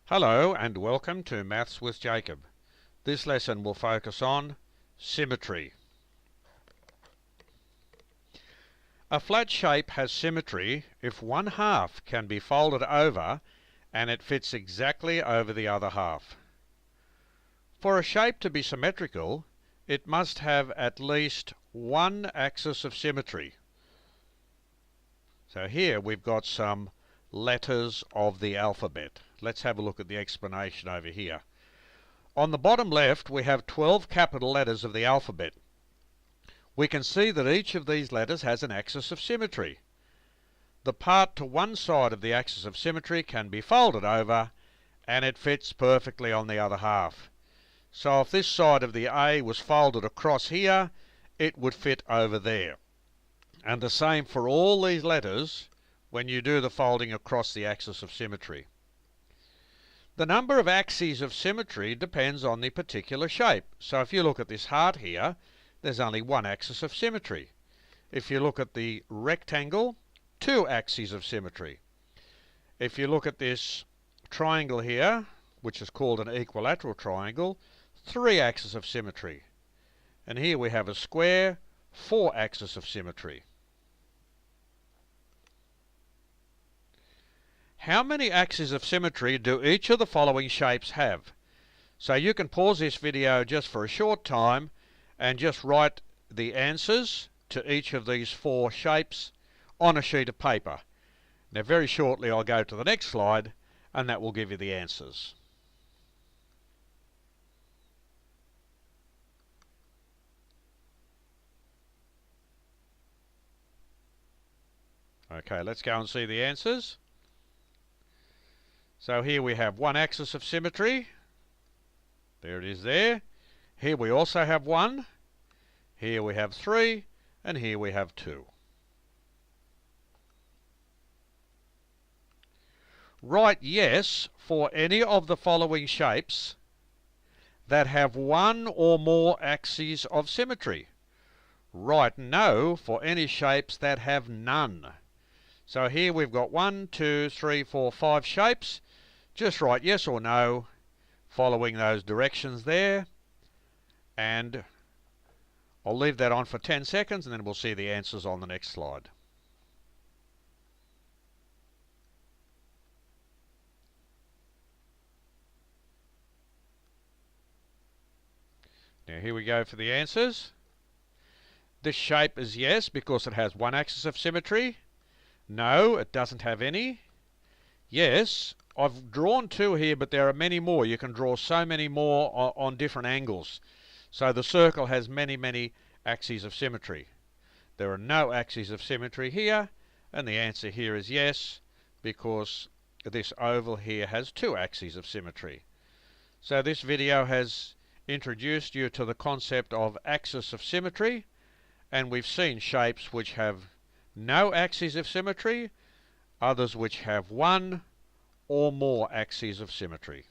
Hello and welcome to Maths with Jacob. This lesson will focus on symmetry. A flat shape has symmetry if one half can be folded over and it fits exactly over the other half. For a shape to be symmetrical, it must have at least one axis of symmetry. So here we've got some letters of the alphabet. Let's have a look at the explanation over here. On the bottom left we have 12 capital letters of the alphabet. We can see that each of these letters has an axis of symmetry. The part to one side of the axis of symmetry can be folded over and it fits perfectly on the other half. So if this side of the A was folded across here, it would fit over there. And the same for all these letters when you do the folding across the axis of symmetry. The number of axes of symmetry depends on the particular shape. So if you look at this heart here, there's only one axis of symmetry. If you look at the rectangle, two axes of symmetry. If you look at this triangle here, which is called an equilateral triangle, three axes of symmetry. And here we have a square, four axes of symmetry. How many axes of symmetry do each of the following shapes have? So you can pause this video just for a short time and just write the answers to each of these four shapes on a sheet of paper. Now very shortly I'll go to the next slide and that will give you the answers. Okay, let's go and see the answers. So here we have one axis of symmetry. There it is there. Here we also have one. Here we have three. And here we have two. Write yes for any of the following shapes that have one or more axes of symmetry. Write no for any shapes that have none. So here we've got 1, 2, 3, 4, 5 shapes. Just write yes or no following those directions there. And I'll leave that on for 10 seconds and then we'll see the answers on the next slide. Now here we go for the answers. This shape is yes because it has one axis of symmetry. No, it doesn't have any. Yes, I've drawn two here, but there are many more. You can draw so many more on different angles. So the circle has many axes of symmetry. There are no axes of symmetry here, and the answer here is yes, because this oval here has two axes of symmetry. So this video has introduced you to the concept of axis of symmetry, and we've seen shapes which have no axes of symmetry, others which have one or more axes of symmetry.